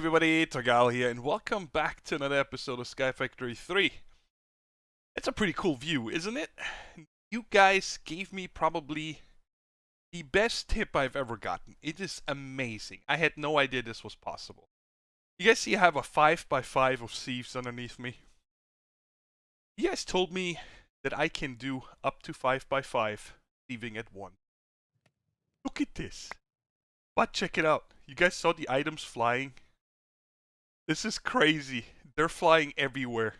everybody, Thorgal here, and welcome back to another episode of SkyFactory 3. It's a pretty cool view, isn't it? You guys gave me probably the best tip I've ever gotten. It is amazing. I had no idea this was possible. You guys see I have a 5x5 of sieves underneath me? You guys told me that I can do up to 5x5 sieving at once. Look at this. But check it out. You guys saw the items flying? This is crazy. They're flying everywhere.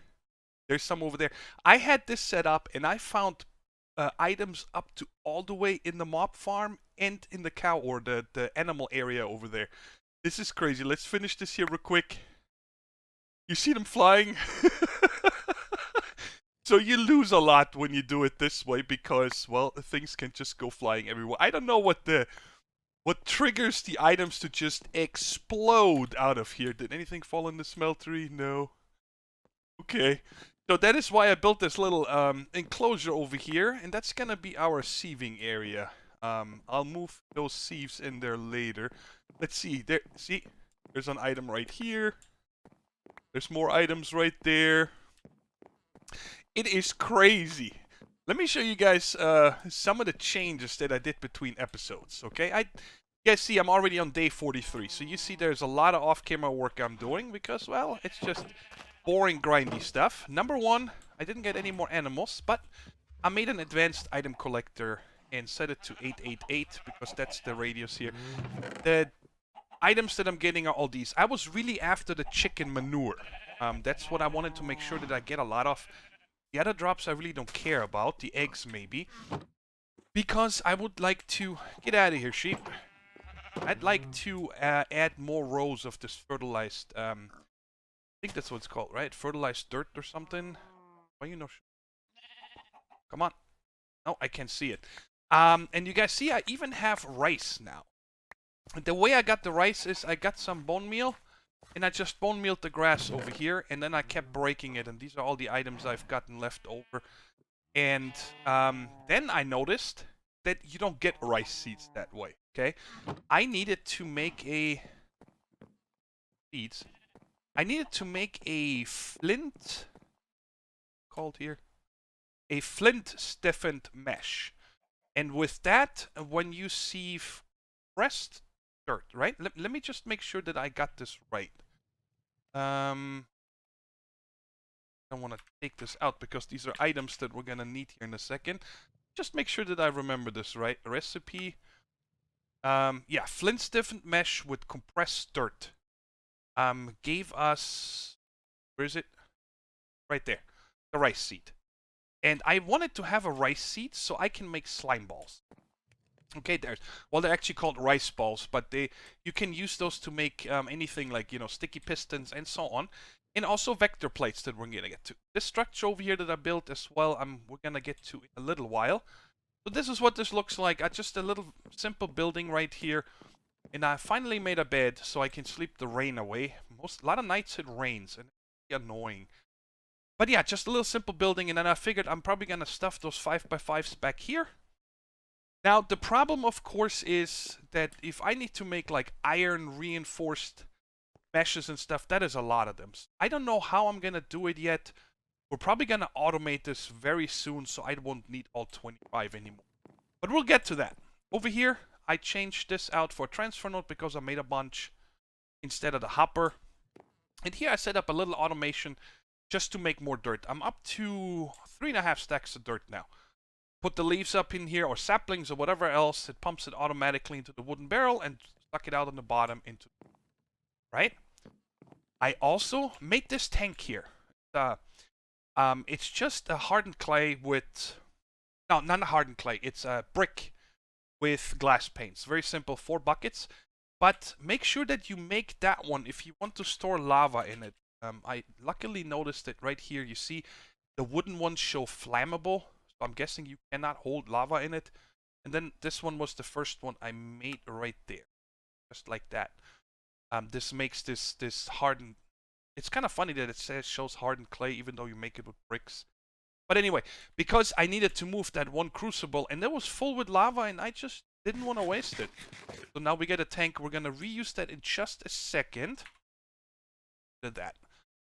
There's some over there. I had this set up and I found items up to all the way in the mob farm and in the cow or the animal area over there. This is crazy. Let's finish this here real quick. You see them flying? So you lose a lot when you do it this way because, well, things can just go flying everywhere. I don't know what triggers the items to just explode out of here. Did anything fall in the smeltery? No. Okay. So that is why I built this little enclosure over here, and that's gonna be our sieving area. I'll move those sieves in there later. Let's see. There. See, there's an item right here. There's more items right there. It is crazy. Let me show you guys some of the changes that I did between episodes, okay? You guys see I'm already on day 43, so you see there's a lot of off-camera work I'm doing because, well, it's just boring, grindy stuff. Number one, I didn't get any more animals, but I made an advanced item collector and set it to 888 because that's the radius here. The items that I'm getting are all these. I was really after the chicken manure. That's what I wanted to make sure that I get a lot of. The other drops I really don't care about, the eggs maybe, because I would like to, get out of here sheep, I'd like to add more rows of this fertilized, I think that's what it's called, right? Fertilized dirt or something. Why you know? Come on. No, I can't see it. And you guys see I even have rice now. The way I got the rice is I got some bone meal. And I just bone mealed the grass over here, and then I kept breaking it, and these are all the items I've gotten left over. And then I noticed that you don't get rice seeds that way, okay? I needed to make a... seeds. I needed to make a flint... called here? A flint stiffened mesh. And with that, when you sieve pressed dirt, right? Let me just make sure that I got this right. I want to take this out because these are items that we're gonna need here in a second. Just make sure that I remember this right. Recipe. Yeah, flint stiffened mesh with compressed dirt. Gave us, where is it? Right there, the rice seed. And I wanted to have a rice seed so I can make slime balls. Okay, they're actually called rice balls, but you can use those to make anything like, you know, sticky pistons and so on. And also vector plates that we're gonna get to. This structure over here that I built as well, we're gonna get to in a little while. So this is what this looks like. Just a little simple building right here. And I finally made a bed so I can sleep the rain away. A lot of nights it rains and it's annoying. But yeah, just a little simple building, and then I figured I'm probably gonna stuff those 5x5s back here. Now, the problem, of course, is that if I need to make, like, iron reinforced meshes and stuff, that is a lot of them. I don't know how I'm going to do it yet. We're probably going to automate this very soon, so I won't need all 25 anymore. But we'll get to that. Over here, I changed this out for a transfer node because I made a bunch instead of the hopper. And here I set up a little automation just to make more dirt. I'm up to 3.5 stacks of dirt now. Put the leaves up in here, or saplings, or whatever else. It pumps it automatically into the wooden barrel and stuck it out on the bottom into... Right? I also made this tank here. It's just a hardened clay with... No, not a hardened clay. It's a brick with glass paints. Very simple, 4 buckets. But make sure that you make that one if you want to store lava in it. I luckily noticed it right here. You see, the wooden ones show flammable. I'm guessing you cannot hold lava in it. And then this one was the first one I made right there. Just like that. This makes this hardened... It's kind of funny that it shows hardened clay even though you make it with bricks. But anyway, because I needed to move that one crucible and that was full with lava and I just didn't want to waste it. So now we get a tank. We're going to reuse that in just a second. of that.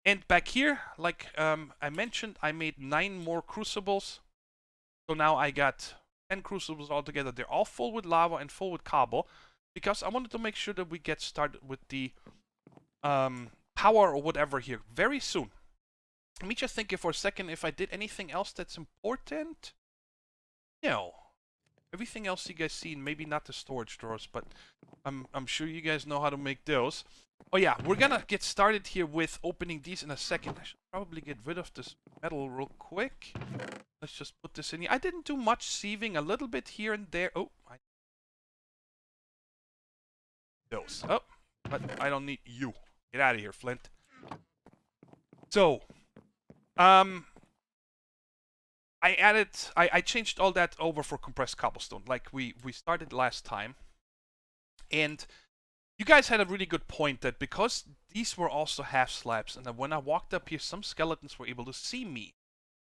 And back here, like I mentioned, I made 9 more crucibles. So now I got 10 crucibles altogether. They're all full with lava and full with cobble, because I wanted to make sure that we get started with the power or whatever here very soon. Let me just think here for a second if I did anything else that's important. No. Everything else you guys seen, maybe not the storage drawers, but I'm sure you guys know how to make those. Oh yeah, we're gonna get started here with opening these in a second. I should probably get rid of this metal real quick. Let's just put this in here. I didn't do much sieving, a little bit here and there. Oh, those. Oh, but I don't need you. Get out of here, Flint. So, I changed all that over for compressed cobblestone, like we started last time. And you guys had a really good point that because these were also half slabs, and that when I walked up here, some skeletons were able to see me.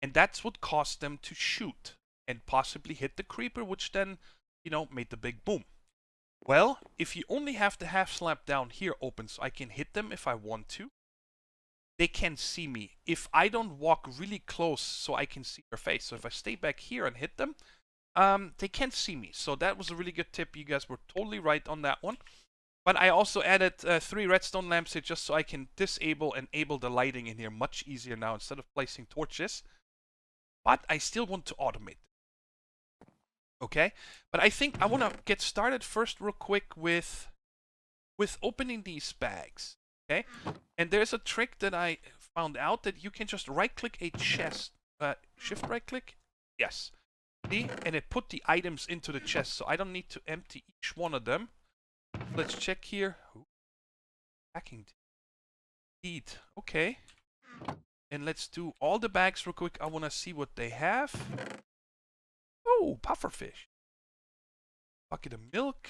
And that's what caused them to shoot and possibly hit the creeper, which then, you know, made the big boom. Well, if you only have the half slab down here open so I can hit them if I want to, they can see me. If I don't walk really close so I can see their face, so if I stay back here and hit them, they can't see me. So that was a really good tip. You guys were totally right on that one. But I also added 3 redstone lamps here just so I can disable and enable the lighting in here much easier now instead of placing torches. But I still want to automate. Okay? But I think I want to get started first real quick with opening these bags. Okay? And there's a trick that I found out that you can just right-click a chest. Shift right-click? Yes. See? And it put the items into the chest, so I don't need to empty each one of them. Let's check here. Ooh. Packing deed. Okay. And let's do all the bags real quick. I want to see what they have. Oh, pufferfish. Bucket of milk.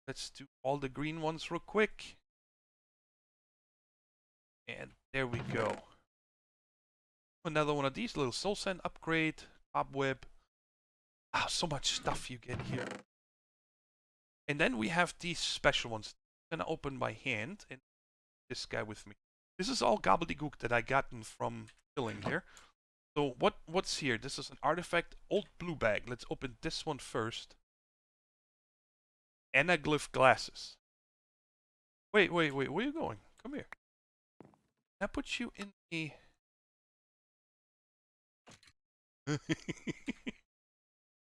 Let's do all the green ones real quick. And there we go. Another one of these, little soul sand upgrade, cobweb. Ah, so much stuff you get here. And then we have these special ones. I'm gonna open by hand and this guy with me. This is all gobbledygook that I gotten from filling here. So what's here? This is an artifact, old blue bag. Let's open this one first. Anaglyph glasses. Wait, where are you going? Come here. That puts you in the...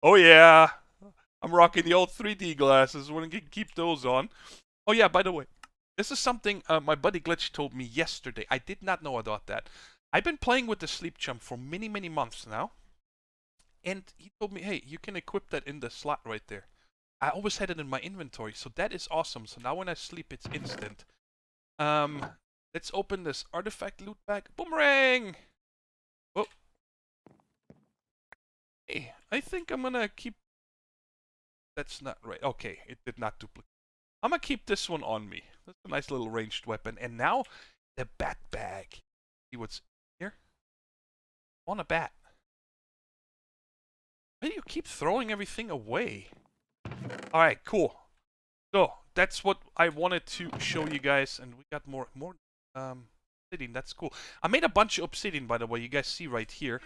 Oh yeah! I'm rocking the old 3D glasses. We're gonna keep those on. Oh yeah, by the way, this is something my buddy Glitch told me yesterday. I did not know about that. I've been playing with the sleep chum for many months now. And he told me, hey, you can equip that in the slot right there. I always had it in my inventory, so that is awesome. So now when I sleep, it's instant. Let's open this artifact loot bag. Boomerang! Oh. Hey, I think I'm gonna keep... That's not right. Okay, it did not duplicate. I'm gonna keep this one on me. That's a nice little ranged weapon. And now, the bat bag. See what's here? I want a bat. Why do you keep throwing everything away? Alright, cool. So, that's what I wanted to show you guys. And we got more obsidian. That's cool. I made a bunch of obsidian, by the way. You guys see right here.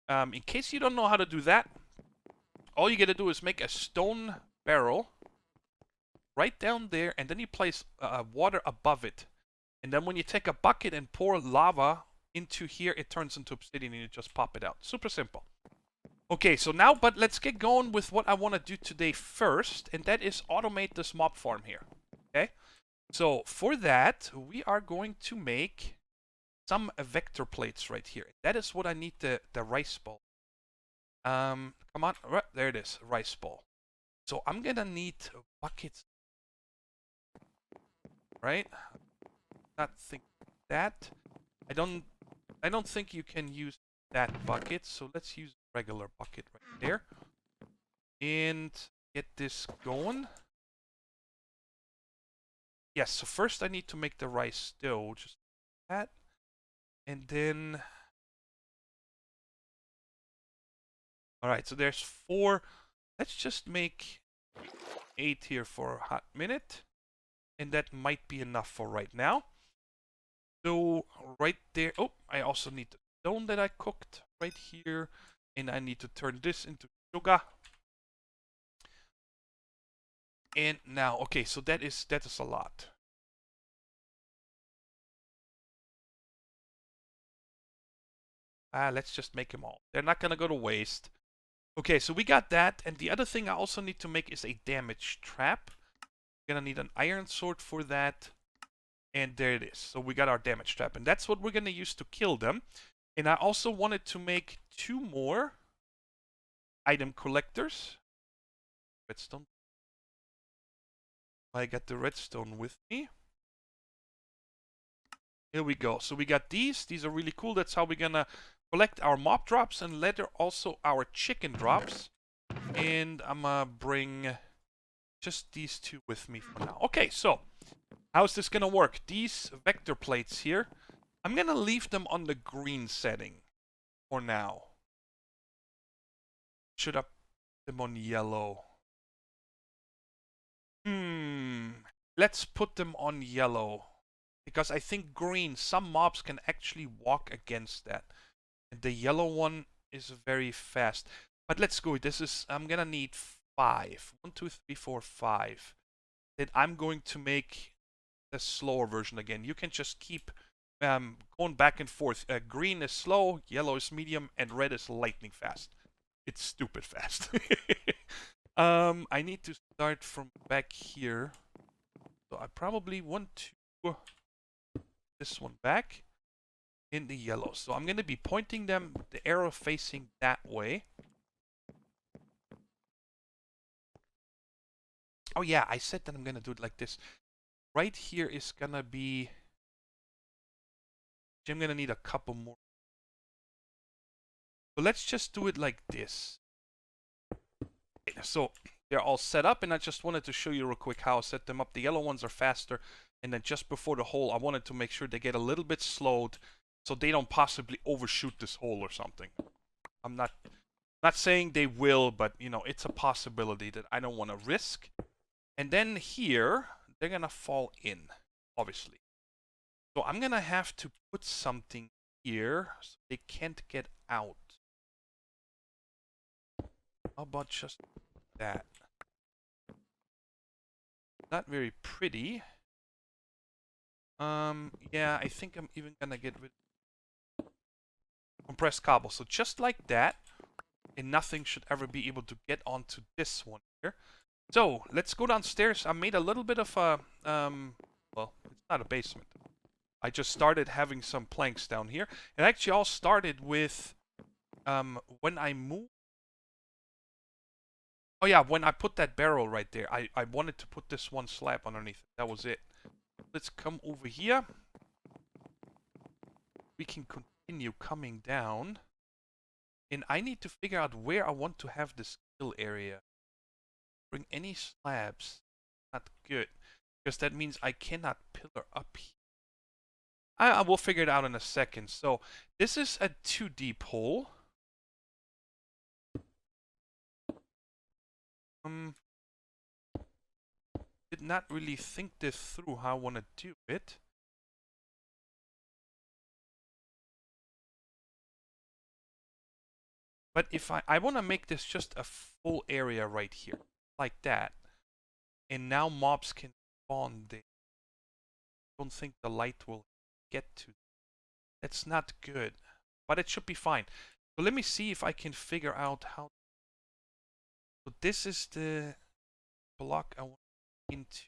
In case you don't know how to do that, all you gotta do is make a stone barrel right down there, and then you place water above it. And then when you take a bucket and pour lava into here, it turns into obsidian and you just pop it out. Super simple. Okay, so now, but let's get going with what I want to do today first, and that is automate this mob farm here. Okay? So for that, we are going to make some vector plates right here. That is what I need the rice ball. Come on, right, there it is, rice ball. So I'm gonna need buckets, right? Not think that. I don't think you can use that bucket. So let's use a regular bucket right there, and get this going. Yes. So first I need to make the rice dough, just like that, and then. Alright, so there's 4. Let's just make 8 here for a hot minute. And that might be enough for right now. So right there. Oh, I also need the stone that I cooked right here. And I need to turn this into sugar. And now, okay, so that is a lot. Let's just make them all. They're not gonna go to waste. Okay, so we got that. And the other thing I also need to make is a damage trap. Gonna need an iron sword for that. And there it is. So we got our damage trap. And that's what we're gonna use to kill them. And I also wanted to make 2 more item collectors. Redstone. I got the redstone with me. Here we go. So we got these. These are really cool. That's how we're gonna collect our mob drops and later also our chicken drops. And I'm gonna bring just these 2 with me for now. Okay, so how's this gonna work? These vector plates here, I'm gonna leave them on the green setting for now. Should I put them on yellow? Let's put them on yellow. Because I think green, some mobs can actually walk against that. And the yellow one is very fast. But let's go. I'm gonna need 5. 1, 2, 3, 4, 5. Then I'm going to make the slower version again. You can just keep going back and forth. Green is slow, yellow is medium, and red is lightning fast. It's stupid fast. I need to start from back here. So I probably want to this one back in the yellow. So I'm going to be pointing them, the arrow facing that way. Oh yeah, I said that I'm going to do it like this. Right here is going to be... I'm going to need a couple more. So let's just do it like this. So they're all set up, and I just wanted to show you real quick how I set them up. The yellow ones are faster, and then just before the hole, I wanted to make sure they get a little bit slowed so they don't possibly overshoot this hole or something. I'm not saying they will, but you know, it's a possibility that I don't want to risk. And then here, they're gonna fall in, obviously. So I'm gonna have to put something here so they can't get out. How about just that? Not very pretty. Yeah, I think I'm even gonna get rid of compressed cobble. So just like that, and nothing should ever be able to get onto this one here. So let's go downstairs. I made a little bit of a well, it's not a basement. I just started having some planks down here. It actually all started with when I moved. Oh yeah, when I put that barrel right there, I wanted to put this one slab underneath it. That was it. Let's come over here. We can continue coming down. And I need to figure out where I want to have this skill area. Bring any slabs. Not good. Because that means I cannot pillar up here. I will figure it out in a second. So this is a 2 deep hole. Did not really think this through how I want to do it. But if I want to make this just a full area right here, like that, and now mobs can spawn there. I don't think the light will get to. That's not good, but it should be fine. So let me see if I can figure out how. So this is the block I want into.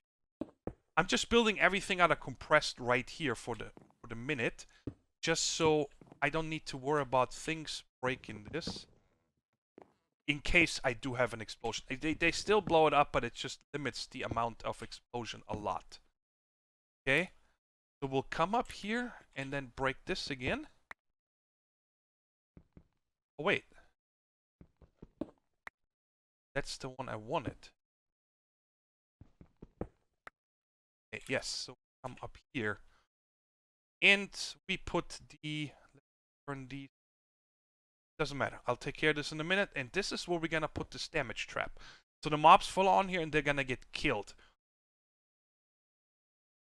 I'm just building everything out of compressed right here for the minute, just so I don't need to worry about things breaking this. In case I do have an explosion. They still blow it up, but it just limits the amount of explosion a lot. Okay? So we'll come up here and then break this again. Oh, wait. That's the one I wanted. Okay, yes, so come up here. And we put the... Let's turn these. Doesn't matter. I'll take care of this in a minute. And this is where we're gonna put this damage trap. So the mobs fall on here and they're gonna get killed.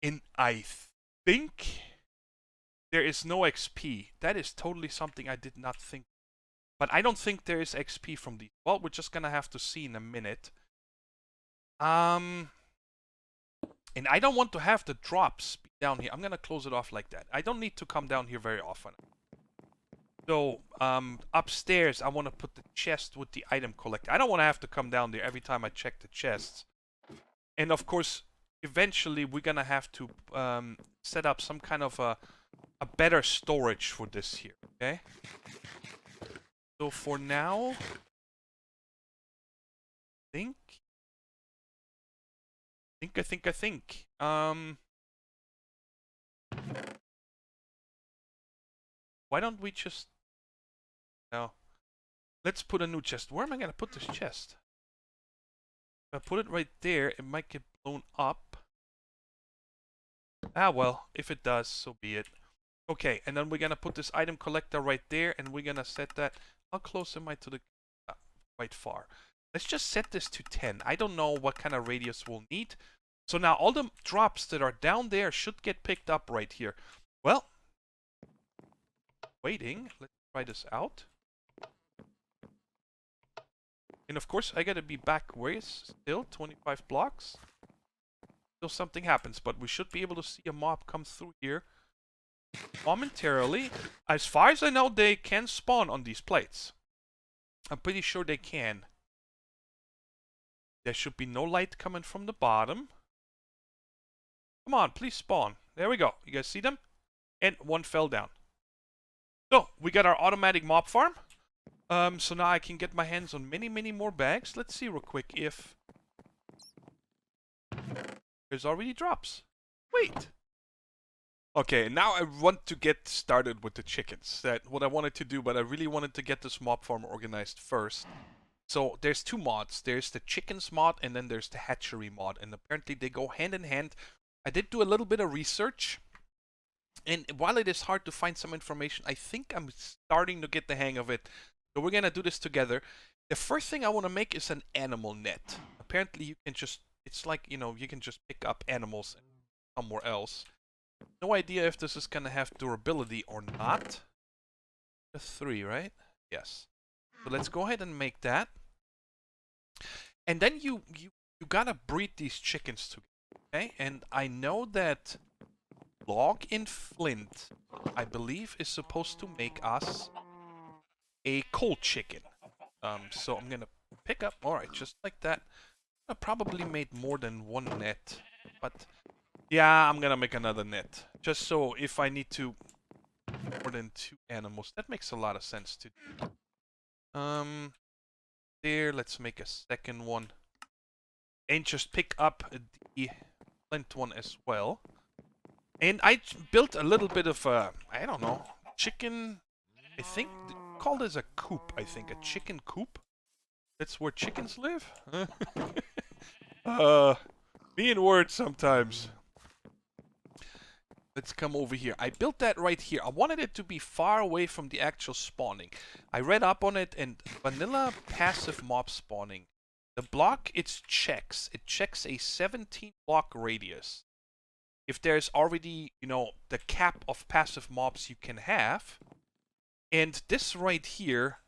And I think There is no XP. That is totally something I did not think. But I don't think there is XP from these. Well, we're just gonna have to see in a minute. And I don't want to have the drops be down here. I'm gonna close it off like that. I don't need to come down here very often. So, upstairs, I want to put the chest with the item collector. I don't want to have to come down there every time I check the chests. And of course, eventually, we're gonna have to set up some kind of a better storage for this here, okay? So for now, I think. Why don't we just... No. Let's put a new chest. Where am I going to put this chest? If I put it right there, it might get blown up. Ah, well, if it does, so be it. Okay, and then we're going to put this item collector right there, and we're going to set that... How close am I to the... quite far. Let's just set this to 10. I don't know what kind of radius we'll need. So now all the drops that are down there should get picked up right here. Well, waiting. Let's try this out. And of course, I gotta be back ways still, 25 blocks. Still something happens, but we should be able to see a mob come through here momentarily. As far as I know, they can spawn on these plates. I'm pretty sure they can. There should be no light coming from the bottom. Come on, please spawn. There we go. You guys see them? And one fell down. So, we got our automatic mob farm. So now I can get my hands on many, many more bags. Let's see real quick if... There's already drops. Wait. Okay, now I want to get started with the chickens. That's what I wanted to do, but I really wanted to get this mob farm organized first. So there's two mods. There's the chickens mod and then there's the hatchery mod. And apparently they go hand in hand. I did do a little bit of research. And while it is hard to find some information, I think I'm starting to get the hang of it. So we're going to do this together. The first thing I want to make is an animal net. Apparently you can just, it's like, you know, you can just pick up animals somewhere else. No idea if this is going to have durability or not. A 3, right? Yes. So let's go ahead and make that. And then you gotta breed these chickens together, okay? And I know that log in flint, I believe, is supposed to make us a cold chicken. So I'm gonna pick up, alright, just like that. I probably made more than one net, but yeah, I'm gonna make another net. Just so if I need to more than 2 animals, that makes a lot of sense to do. There, let's make a second one. And just pick up the flint one as well. And I built a little bit of a, I don't know, chicken, I think, call this a coop, I think, a chicken coop. That's where chickens live? Me and words sometimes. Let's come over here. I built that right here. I wanted it to be far away from the actual spawning. I read up on it, and vanilla passive mob spawning. The block, it checks a 17 block radius. If there's already, you know, the cap of passive mobs you can have. And this right here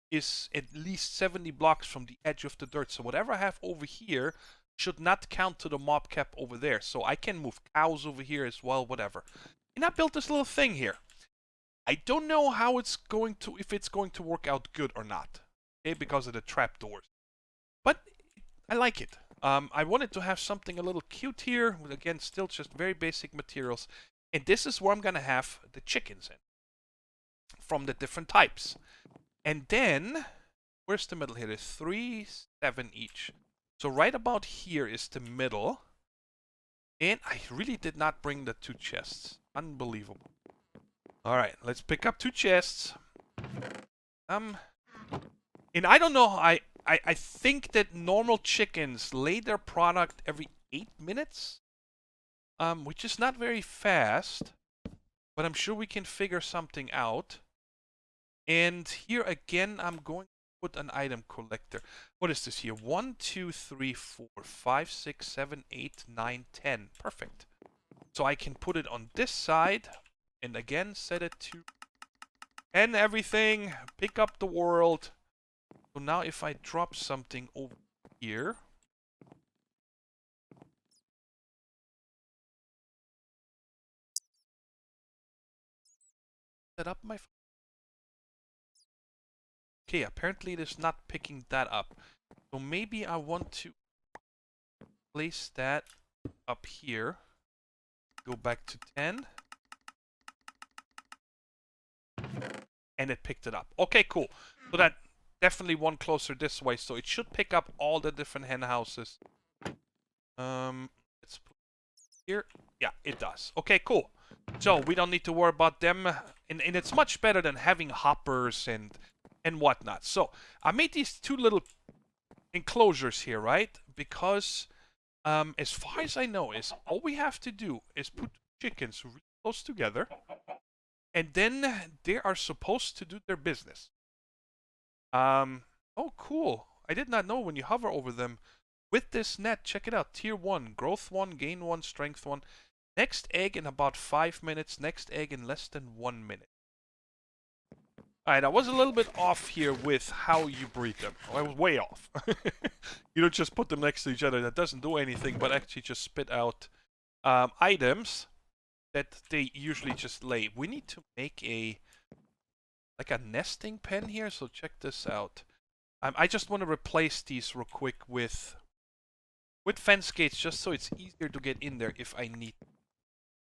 is at least 70 blocks from the edge of the dirt. So whatever I have over here should not count to the mob cap over there. So I can move cows over here as well, whatever. And I built this little thing here. I don't know how it's going to, if it's going to work out good or not. Okay, because of the trapdoors. But I like it. I wanted to have something a little cute here. Again, still just very basic materials. And this is where I'm going to have the chickens in. From the different types. And then, where's the middle here? There's 3, 7 each. So right about here is the middle. And I really did not bring the 2 chests. Unbelievable. Alright, let's pick up 2 chests. And I don't know, I think that normal chickens lay their product every 8 minutes. Which is not very fast. But I'm sure we can figure something out. And here again, I'm going to put an item collector. What is this here? 1, 2, 3, 4, 5, 6, 7, 8, 9, 10. Perfect. So I can put it on this side. And again, set it to end everything. Pick up the world. So now if I drop something over here. Set up my... Okay, apparently it is not picking that up. So maybe I want to place that up here. Go back to 10. And it picked it up. Okay, cool. So that definitely one closer this way. So it should pick up all the different hen houses. Let's put it here. Yeah, it does. Okay, cool. So we don't need to worry about them. And it's much better than having hoppers and whatnot. So I made these two little enclosures here, right? Because as far as I know, is all we have to do is put chickens really close together. And then they are supposed to do their business. Oh, cool. I did not know when you hover over them. With this net, check it out. Tier 1, growth 1, gain 1, strength 1. Next egg in about 5 minutes. Next egg in less than 1 minute. Alright, I was a little bit off here with how you breed them. I was way off. You don't just put them next to each other. That doesn't do anything, but actually just spit out items that they usually just lay. We need to make a nesting pen here, so check this out. I just want to replace these real quick with fence gates, just so it's easier to get in there if I need.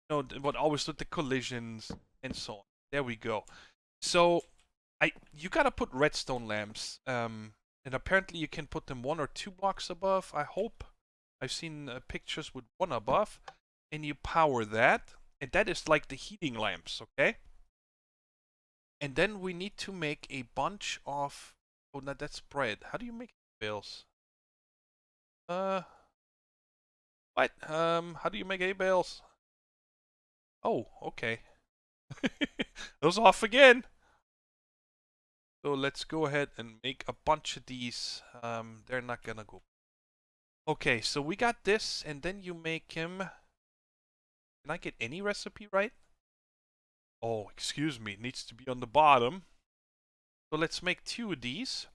You know, but always with the collisions and so on. There we go. So you gotta put redstone lamps, and apparently you can put them 1 or 2 blocks above. I hope. I've seen pictures with 1 above, and you power that. And that is like the heating lamps, okay? And then we need to make a bunch of... Oh, no, that's bread. How do you make bales? What? How do you make hay bales? Oh, okay. Those off again. So let's go ahead and make a bunch of these. They're not gonna go. Okay, so we got this, and then you make him... Can I get any recipe right? Oh, excuse me. It needs to be on the bottom. So let's make 2 of these.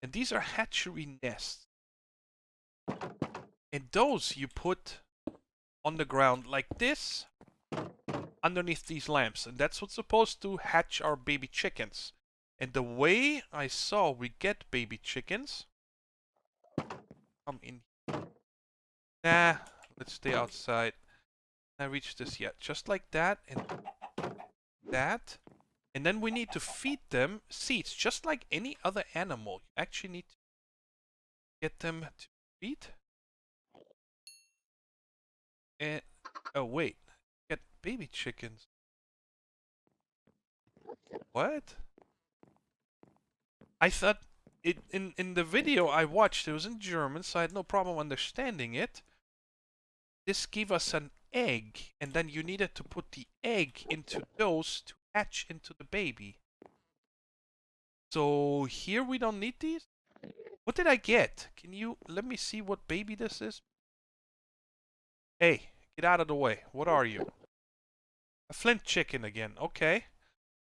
And these are hatchery nests. And those you put on the ground like this, underneath these lamps. And that's what's supposed to hatch our baby chickens. And the way I saw we get baby chickens... Come in. Nah, let's stay outside. I reach this yet. Just like that and that. And then we need to feed them seeds, just like any other animal. You actually need to get them to feed. And oh wait, get baby chickens. What? I thought it in the video I watched, it was in German, so I had no problem understanding it. This gave us an egg, and then you needed to put the egg into those to hatch into the baby. So here we don't need these? What did I get? Can you let me see what baby this is? Hey, get out of the way. What are you? A flint chicken again. Okay.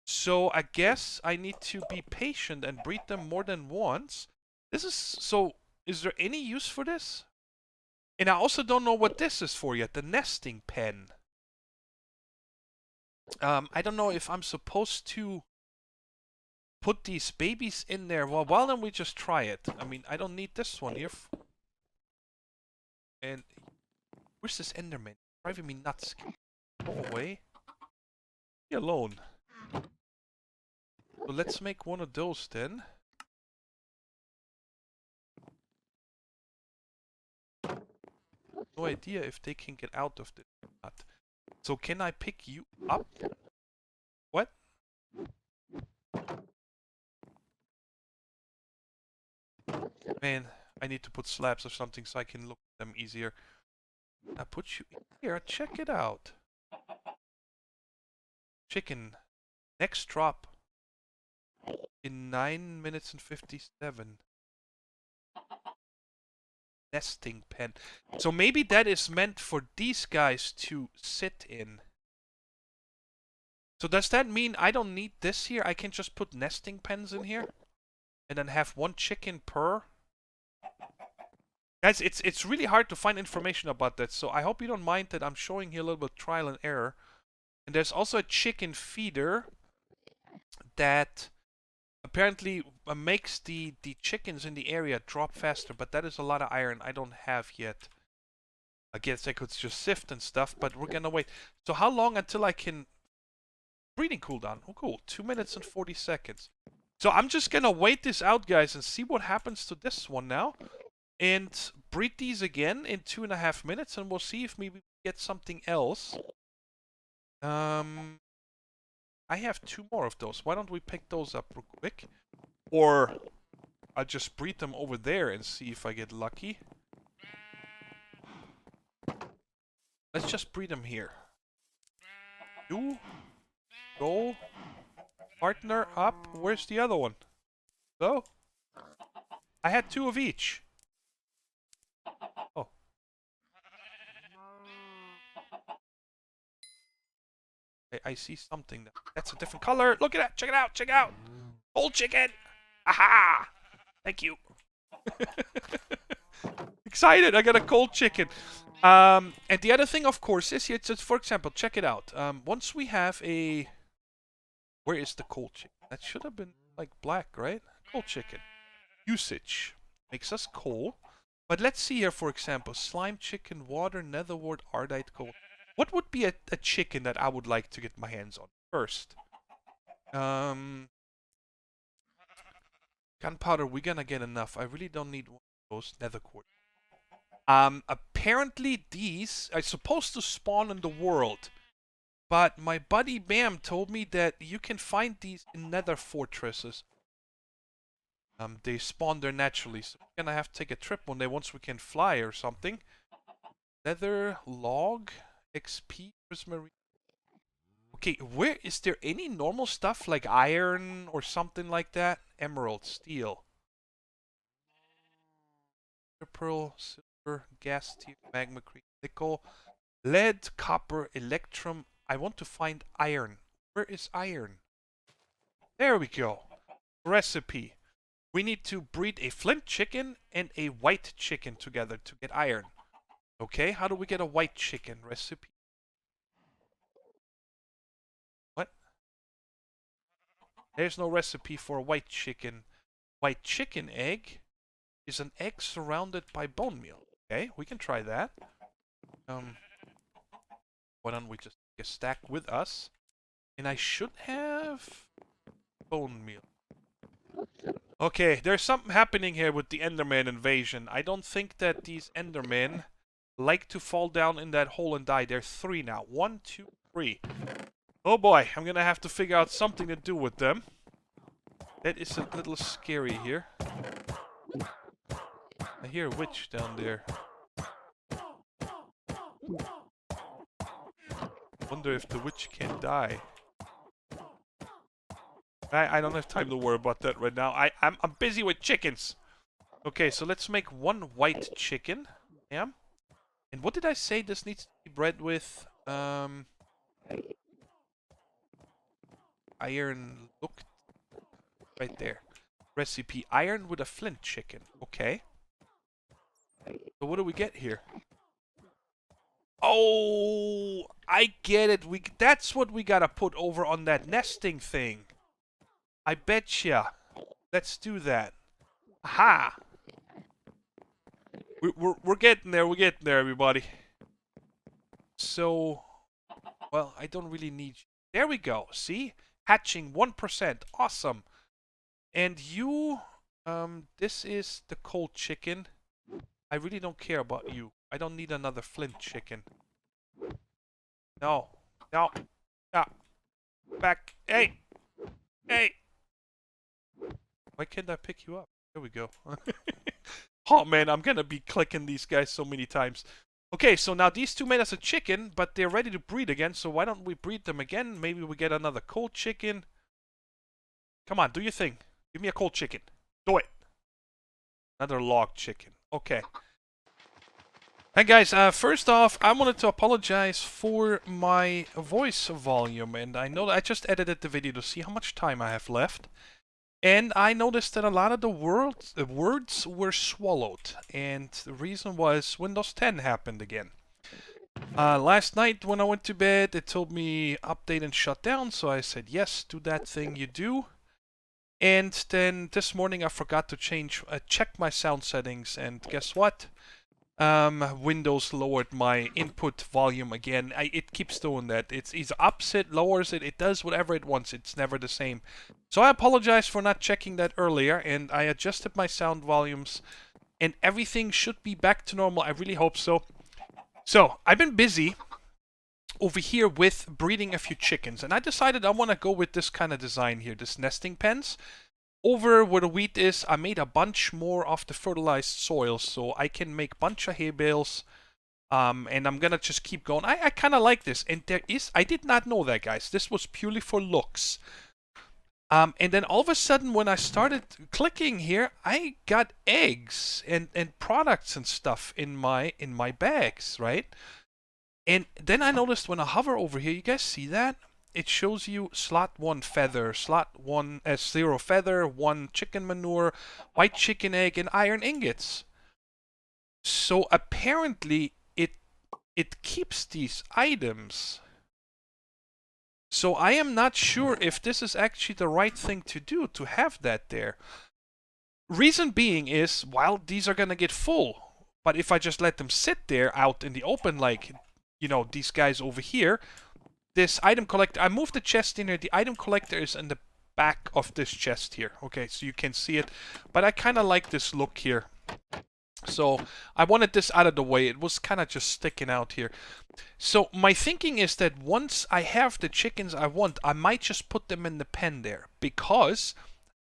So I guess I need to be patient and breed them more than once. This is... So, is there any use for this? And I also don't know what this is for yet. The nesting pen. I don't know if I'm supposed to put these babies in there. Well, why don't we just try it? I mean, I don't need this one here. And where's this Enderman? Driving me nuts. Go away. Leave me alone. So let's make one of those then. No idea if they can get out of this or not. So can I pick you up? What? Man, I need to put slabs or something so I can look at them easier. I put you in here. Check it out. Chicken. Next drop. In 9 minutes and 57. Nesting pen. So maybe that is meant for these guys to sit in. So does that mean I don't need this here? I can just put nesting pens in here? And then have 1 chicken per? Guys, it's really hard to find information about that, so I hope you don't mind that I'm showing here a little bit of trial and error. And there's also a chicken feeder that apparently makes the chickens in the area drop faster, but that is a lot of iron I don't have yet. I guess I could just sift and stuff, but we're gonna wait. So how long until I can... Breeding cooldown. Oh, cool. 2 minutes and 40 seconds. So I'm just gonna wait this out, guys, and see what happens to this one now. And breed these again in 2.5 minutes, and we'll see if maybe we get something else. I have 2 more of those. Why don't we pick those up real quick? Or I'll just breed them over there and see if I get lucky. Let's just breed them here. You go. Partner up. Where's the other one? Go. I had 2 of each. Oh. I see something. That's a different color. Look at that. Check it out. Check it out. Old chicken. Aha! Thank you. Excited. I got a cold chicken. And the other thing, of course, is here. Just for example, check it out. Once we have a... Where is the cold chicken? That should have been like black, right? Cold chicken. Usage. Makes us coal. But let's see here, for example. Slime chicken, water, netherwort, ardite coal. What would be a chicken that I would like to get my hands on first? Gunpowder, we're gonna get enough. I really don't need one of those. Nether quartz. Apparently these are supposed to spawn in the world. But my buddy Bam told me that you can find these in nether fortresses. They spawn there naturally. So we're gonna have to take a trip one day once we can fly or something. Nether log. XP, prismarine. Okay, where is there any normal stuff like iron or something like that? Emerald, steel, pearl, silver, gas tier, magma cream, nickel, lead, copper, electrum. I want to find iron. Where is iron? There we go. Recipe. We need to breed a flint chicken and a white chicken together to get iron. Okay, how do we get a white chicken recipe? What? There's no recipe for a white chicken. White chicken egg is an egg surrounded by bone meal. Okay, we can try that. Why don't we just take a stack with us? And I should have bone meal. Okay, there's something happening here with the Enderman invasion. I don't think that these Endermen like to fall down in that hole and die. There's 3 now. 1, 2, 3. Oh boy, I'm gonna have to figure out something to do with them. That is a little scary here. I hear a witch down there. Wonder if the witch can die. I don't have time to worry about that right now. I'm busy with chickens. Okay, so let's make 1 white chicken. Yeah. And what did I say this needs to be bred with? Iron. Look. Right there. Recipe. Iron with a flint chicken. Okay. So what do we get here? Oh, I get it. That's what we gotta put over on that nesting thing. I betcha. Let's do that. Aha! We're getting there. We're getting there, everybody. So, well, I don't really need... There we go. See? Hatching 1%. Awesome. And you... this is the cold chicken. I really don't care about you. I don't need another flint chicken. No. No. No. Back. Hey! Hey! Why can't I pick you up? There we go. Oh man, I'm gonna be clicking these guys so many times. Okay, so now these 2 made us a chicken, but they're ready to breed again, so why don't we breed them again? Maybe we get another cold chicken. Come on, do your thing. Give me a cold chicken. Do it. Another log chicken. Okay. Hey guys, first off, I wanted to apologize for my voice volume, and I know that I just edited the video to see how much time I have left, and I noticed that a lot of the words were swallowed, and the reason was Windows 10 happened again. Last night when I went to bed, it told me update and shut down, so I said yes, do that thing you do. And then this morning I forgot to check my sound settings, and guess what? Windows lowered my input volume again. It keeps doing that. It's either ups it, lowers it, it does whatever it wants. It's never the same. So I apologize for not checking that earlier, and I adjusted my sound volumes, and everything should be back to normal. I really hope so. So, I've been busy over here with breeding a few chickens, and I decided I want to go with this kind of design here, this nesting pens. Over where the wheat is, I made a bunch more of the fertilized soil, so I can make a bunch of hay bales, and I'm gonna just keep going. I kind of like this, and I did not know that, guys. This was purely for looks. And then all of a sudden, when I started clicking here, I got eggs and products and stuff in my bags, right? And then I noticed when I hover over here, you guys see that? It shows you slot 1 feather, slot 1 S0 feather, 1 chicken manure, white chicken egg, and iron ingots. So apparently it keeps these items. So I am not sure if this is actually the right thing to do, to have that there. Reason being is, well, these are gonna get full. But if I just let them sit there out in the open, like, you know, these guys over here, this item collector, I moved the chest in here. The item collector is in the back of this chest here. Okay, so you can see it. But I kind of like this look here. So I wanted this out of the way. It was kind of just sticking out here. So my thinking is that once I have the chickens I want, I might just put them in the pen there. Because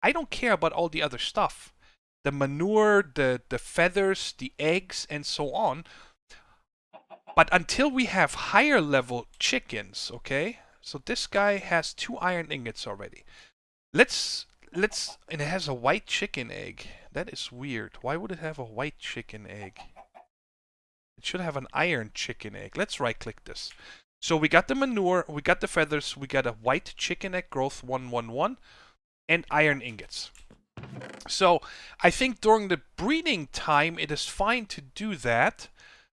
I don't care about all the other stuff. The manure, the feathers, the eggs, and so on. But until we have higher level chickens, okay? So this guy has 2 iron ingots already. And it has a white chicken egg. That is weird. Why would it have a white chicken egg? It should have an iron chicken egg. Let's right click this. So we got the manure, we got the feathers, we got a white chicken egg growth 111, and iron ingots. So I think during the breeding time it is fine to do that.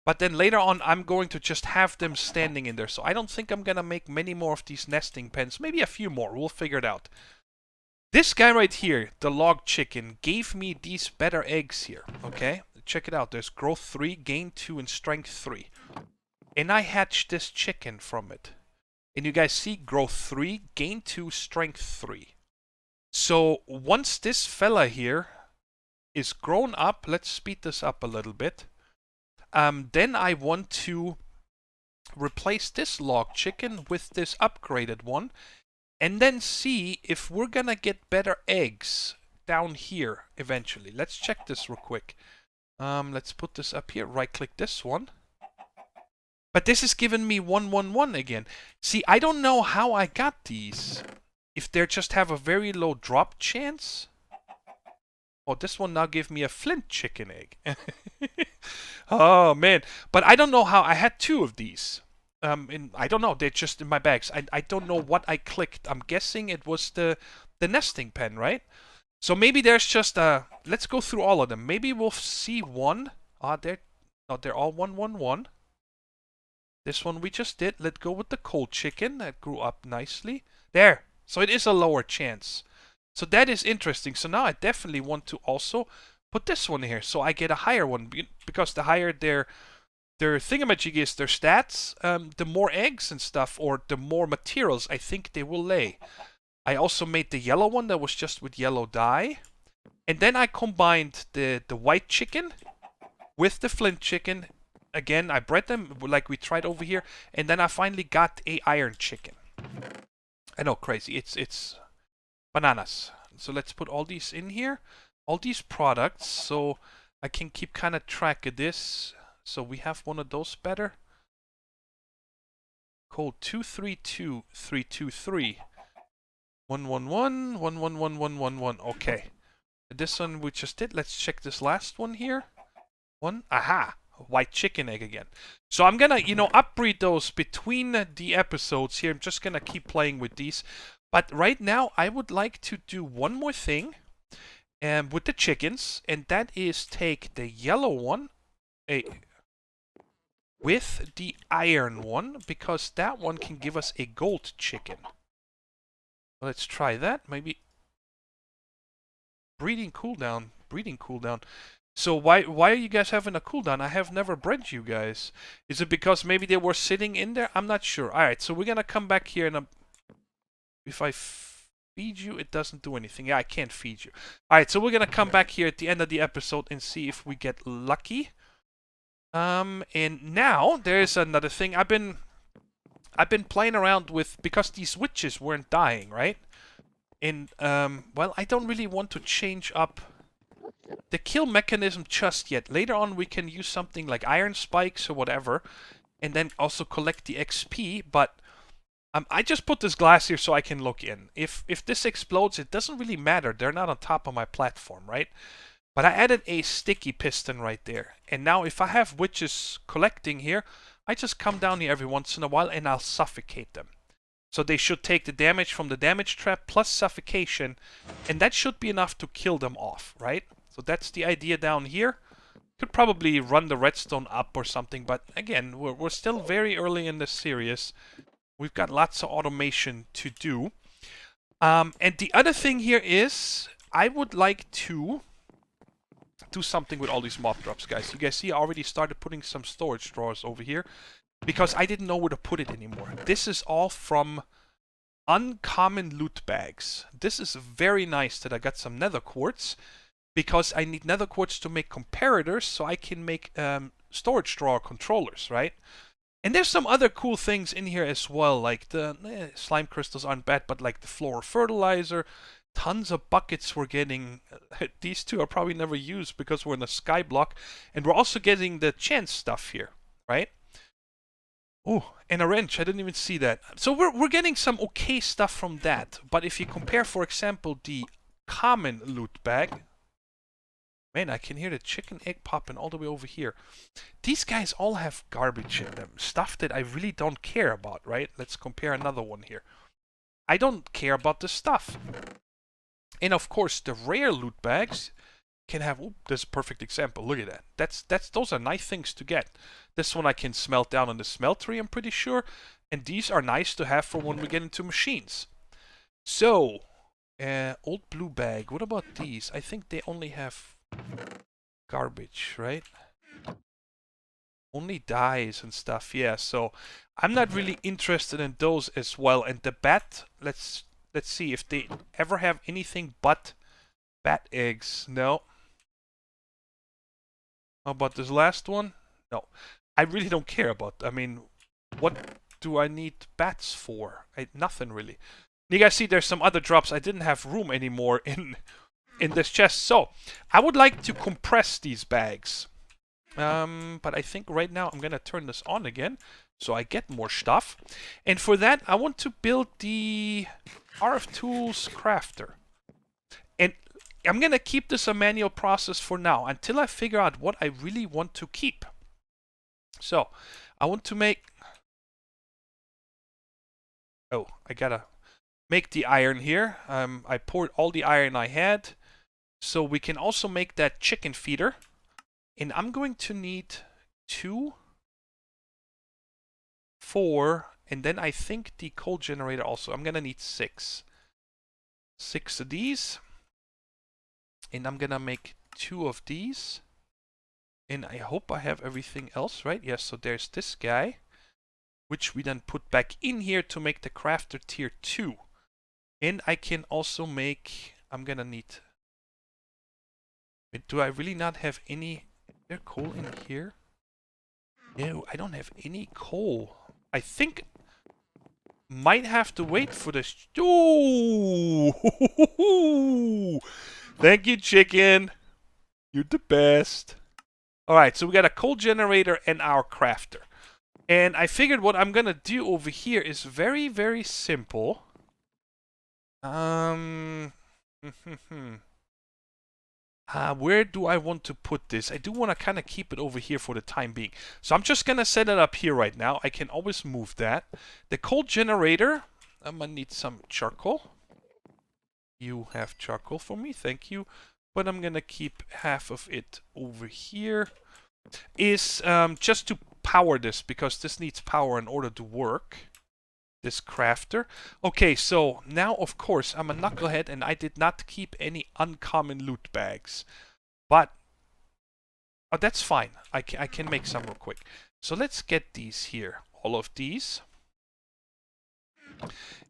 But then later on, I'm going to just have them standing in there. So I don't think I'm going to make many more of these nesting pens. Maybe a few more. We'll figure it out. This guy right here, the log chicken, gave me these better eggs here. Okay? Check it out. There's growth 3, gain 2, and strength 3. And I hatched this chicken from it. And you guys see growth 3, gain 2, strength 3. So once this fella here is grown up, let's speed this up a little bit. Then I want to replace this log chicken with this upgraded one, and then see if we're gonna get better eggs down here eventually. Let's check this real quick. Let's put this up here, right click this one. But this is giving me 111 again. See, I don't know how I got these. If they just have a very low drop chance. Oh, this one now gave me a flint chicken egg. Oh, man. But I don't know how. I had 2 of these. I don't know. They're just in my bags. I don't know what I clicked. I'm guessing it was the nesting pen, right? So maybe there's just a... Let's go through all of them. Maybe we'll see one. They're all 111. This one we just did. Let's go with the cold chicken. That grew up nicely. There. So it is a lower chance. So that is interesting. So now I definitely want to also put this one here, so I get a higher one, because the higher their thingamajig is, their stats, the more eggs and stuff, or the more materials I think they will lay. I also made the yellow one that was just with yellow dye, and then I combined the white chicken with the flint chicken. Again, I bred them like we tried over here, and then I finally got a iron chicken. I know, crazy. It's bananas. So let's put all these in here. All these products, so I can keep kind of track of this. So we have one of those better. Code 232323. 111, 111111. Okay. This one we just did. Let's check this last one here. Aha. white chicken egg again. So I'm gonna, you know, upbreed those between the episodes here. I'm just gonna keep playing with these. But right now, I would like to do one more thing with the chickens, and that is take the yellow one with the iron one, because that one can give us a gold chicken. Let's try that. Maybe breeding cooldown. So why are you guys having a cooldown? I have never bred you guys. Is it because maybe they were sitting in there? I'm not sure. All right, so we're gonna come back here, and if I feed you, it doesn't do anything. Yeah, I can't feed you. All right, so we're gonna come back here at the end of the episode and see if we get lucky. And now there's another thing. I've been playing around with, because these witches weren't dying, right? And well, I don't really want to change up the kill mechanism just yet. Later on, we can use something like iron spikes or whatever, and then also collect the XP. But I just put this glass here so I can look in. If this explodes, it doesn't really matter. They're not on top of my platform, right? But I added a sticky piston right there. And now if I have witches collecting here, I just come down here every once in a while and I'll suffocate them. So they should take the damage from the damage trap plus suffocation, and that should be enough to kill them off, right? So that's the idea down here. Could probably run the redstone up or something, but again, we're still very early in this series. We've got lots of automation to do. And the other thing here is, I would like to do something with all these mob drops, guys. You guys see I already started putting some storage drawers over here, because I didn't know where to put it anymore. This is all from uncommon loot bags. This is very nice that I got some nether quartz, because I need nether quartz to make comparators so I can make storage drawer controllers, right? And there's some other cool things in here as well, like the slime crystals aren't bad, but like the floor fertilizer, tons of buckets we're getting. These two are probably never used because we're in a skyblock, and we're also getting the chance stuff here, right? Oh, and a wrench. I didn't even see that. So we're getting some okay stuff from that. But if you compare, for example, the common loot bag... Man, I can hear the chicken egg popping all the way over here. These guys all have garbage in them. Stuff that I really don't care about, right? Let's compare another one here. I don't care about the stuff. And of course, the rare loot bags can have... Ooh, there's a perfect example. Look at that. Those are nice things to get. This one I can smelt down on the smeltery, I'm pretty sure. And these are nice to have for when we get into machines. So, old blue bag. What about these? I think they only have garbage, right? Only dyes and stuff. Yeah, so I'm not really interested in those as well. And the bat, let's see if they ever have anything but bat eggs. No. How about this last one? No. I really don't care about. I mean, what do I need bats for? Nothing really. You guys see there's some other drops. I didn't have room anymore in this chest. So, I would like to compress these bags. But I think right now I'm going to turn this on again so I get more stuff. And for that, I want to build the RF Tools crafter. And I'm going to keep this a manual process for now until I figure out what I really want to keep. So, I want to make... Oh, I gotta make the iron here. I poured all the iron I had. So we can also make that chicken feeder. And I'm going to need 2, 4, and then I think the coal generator also. I'm gonna need 6. 6 of these. And I'm gonna make 2 of these. And I hope I have everything else, right? Yes, so there's this guy, which we then put back in here to make the crafter tier 2. And I can also make... I'm gonna need... Wait, do I really not have any... Is there coal in here? No, I don't have any coal. I think... Might have to wait for this... Ooh! Thank you, chicken! You're the best! Alright, so we got a coal generator and our crafter. And I figured what I'm gonna do over here is very, very simple. I Where do I want to put this? I do want to kind of keep it over here for the time being. So I'm just going to set it up here right now. I can always move that. The coal generator, I'm going to need some charcoal. You have charcoal for me, thank you. But I'm going to keep half of it over here. Is just to power this, because this needs power in order to work. This crafter. Okay, so now of course I'm a knucklehead and I did not keep any uncommon loot bags. But oh, that's fine. I can make some real quick. So let's get these here. All of these.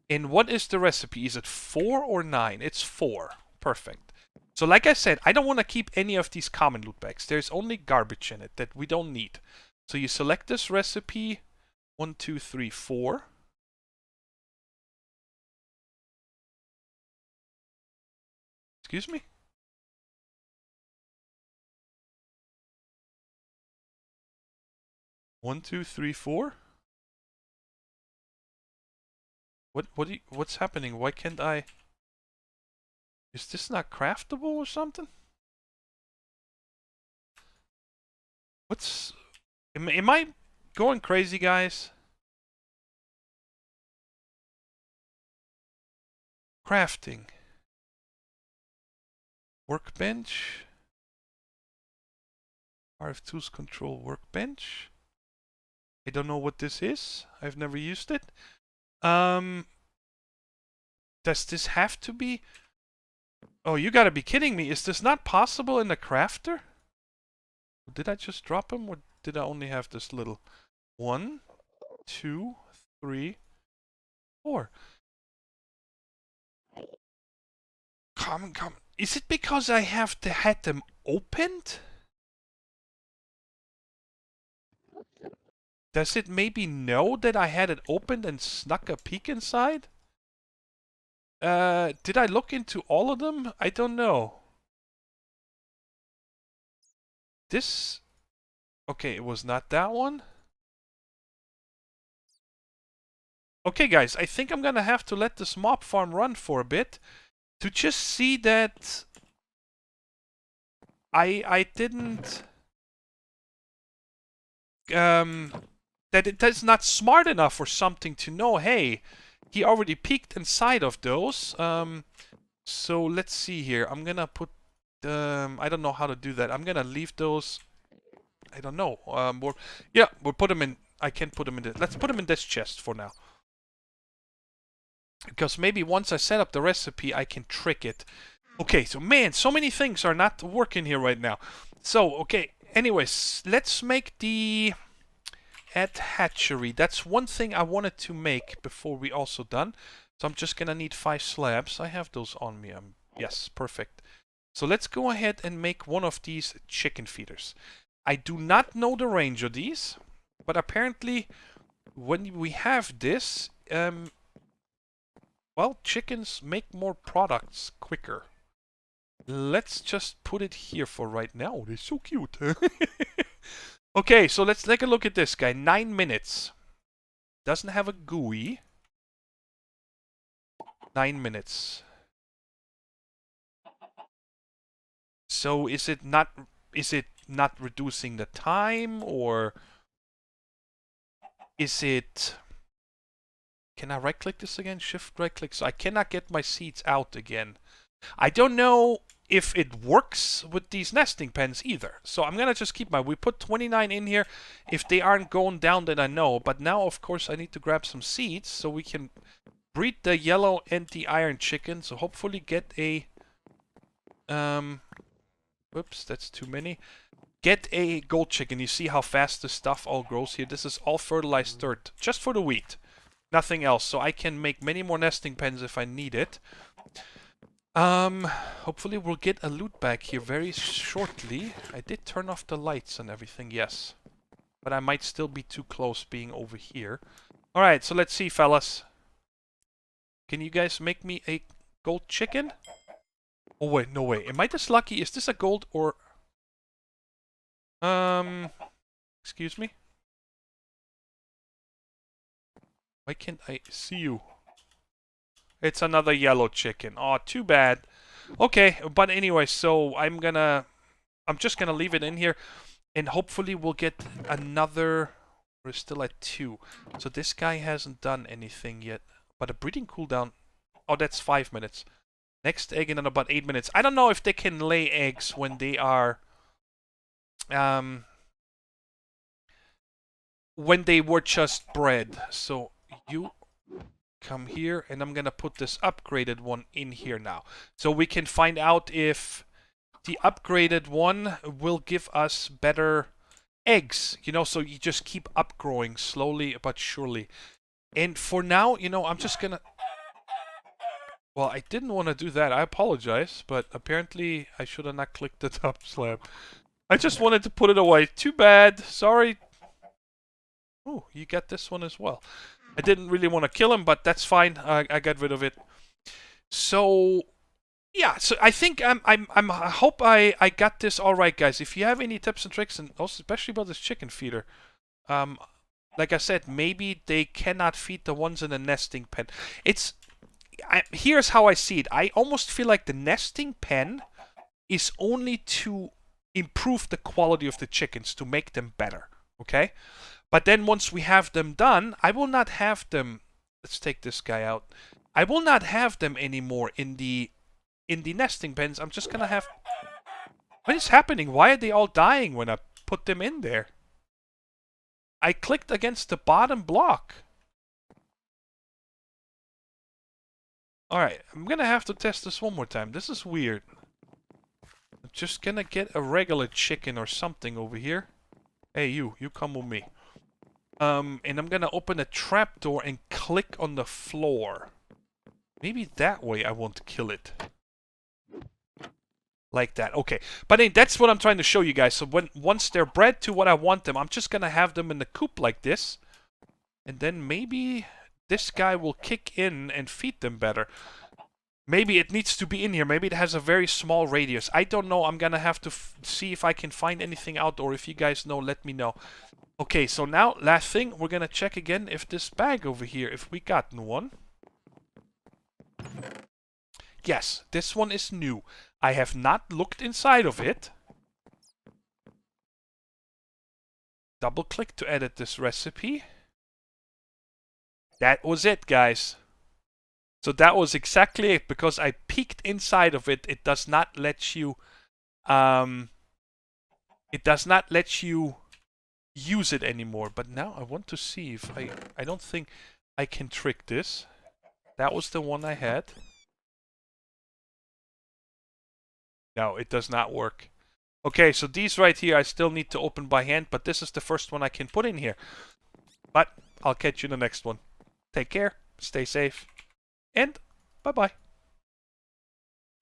And what is the recipe? Is it 4 or 9? It's 4. Perfect. So like I said, I don't want to keep any of these common loot bags. There's only garbage in it that we don't need. So you select this recipe. 1, 2, 3, 4. Excuse me? One, two, three, four. What's happening? Why can't I? Is this not craftable or something? What's? Am I going crazy, guys? Crafting. Workbench. RF tools control workbench. I don't know what this is. I've never used it. Does this have to be? Oh, you gotta be kidding me. Is this not possible in the crafter? Did I just drop him, or did I only have this little? 1, 2, 3, 4. Come. Is it because I have had them opened? Does it maybe know that I had it opened and snuck a peek inside? Did I look into all of them? I don't know. This... Okay, it was not that one. Okay, guys, I think I'm gonna have to let this mob farm run for a bit to just see that I didn't... that it's not smart enough or something to know, hey, he already peeked inside of those. So let's see here. I'm gonna put... I don't know how to do that. I'm gonna leave those... I don't know. We'll put them in... I can't put them in this. Let's put them in this chest for now. Because maybe once I set up the recipe, I can trick it. Okay, so man, so many things are not working here right now. So, okay, anyways, let's make the... At Hatchery. That's one thing I wanted to make before we also done. So I'm just gonna need 5 slabs. I have those on me. Yes, perfect. So let's go ahead and make one of these chicken feeders. I do not know the range of these, but apparently when we have this, well, chickens make more products quicker. Let's just put it here for right now. Oh, they're so cute. Okay, so let's take a look at this guy. 9 minutes. Doesn't have a GUI. 9 minutes. So is it not reducing the time, or is it... Can I right click this again? Shift right click. So I cannot get my seeds out again. I don't know if it works with these nesting pens either. So I'm gonna just keep we put 29 in here. If they aren't going down, then I know. But now, of course, I need to grab some seeds so we can breed the yellow and the iron chicken. So hopefully get a... Whoops, that's too many. Get a gold chicken. You see how fast this stuff all grows here? This is all fertilized dirt, just for the wheat. Nothing else. So I can make many more nesting pens if I need it. Hopefully we'll get a loot bag here very shortly. I did turn off the lights and everything, yes. But I might still be too close being over here. Alright, so let's see, fellas. Can you guys make me a gold chicken? Oh wait, no way. Am I this lucky? Is this a gold or... Excuse me? Why can't I see you? It's another yellow chicken. Oh, too bad. Okay, but anyway, so I'm just gonna leave it in here, and hopefully we'll get another. We're still at 2. So this guy hasn't done anything yet. But a breeding cooldown, oh, that's 5 minutes. Next egg in about 8 minutes. I don't know if they can lay eggs when they are, when they were just bred. So you come here, and I'm gonna put this upgraded one in here now. So we can find out if the upgraded one will give us better eggs, you know, so you just keep upgrowing slowly but surely. And for now, you know, I'm just gonna... Well, I didn't want to do that. I apologize, but apparently I should have not clicked the top slab. I just wanted to put it away. Too bad. Sorry. Oh, you got this one as well. I didn't really want to kill him, but that's fine. I got rid of it. So... yeah, so I think I hope I got this all right, guys. If you have any tips and tricks, and also especially about this chicken feeder, like I said, maybe they cannot feed the ones in the nesting pen. Here's how I see it. I almost feel like the nesting pen is only to improve the quality of the chickens, to make them better, okay? But then once we have them done, I will not have them... Let's take this guy out. I will not have them anymore in the nesting pens. I'm just gonna have... What is happening? Why are they all dying when I put them in there? I clicked against the bottom block. Alright, I'm gonna have to test this one more time. This is weird. I'm just gonna get a regular chicken or something over here. Hey, you come with me. And I'm gonna open a trapdoor and click on the floor. Maybe that way I won't kill it. Like that. Okay. But that's what I'm trying to show you guys. So once they're bred to what I want them, I'm just going to have them in the coop like this. And then maybe this guy will kick in and feed them better. Maybe it needs to be in here. Maybe it has a very small radius. I don't know. I'm going to have to see if I can find anything out. Or if you guys know, let me know. Okay, so now, last thing. We're going to check again if this bag over here, if we gotten one. Yes, this one is new. I have not looked inside of it. Double click to edit this recipe. That was it, guys. So that was exactly it, because I peeked inside of it. It does not let you use it anymore. But now I want to see if I don't think I can trick this. That was the one I had. No, it does not work. Okay, so these right here I still need to open by hand, but this is the first one I can put in here. But I'll catch you in the next one. Take care, stay safe, and bye-bye.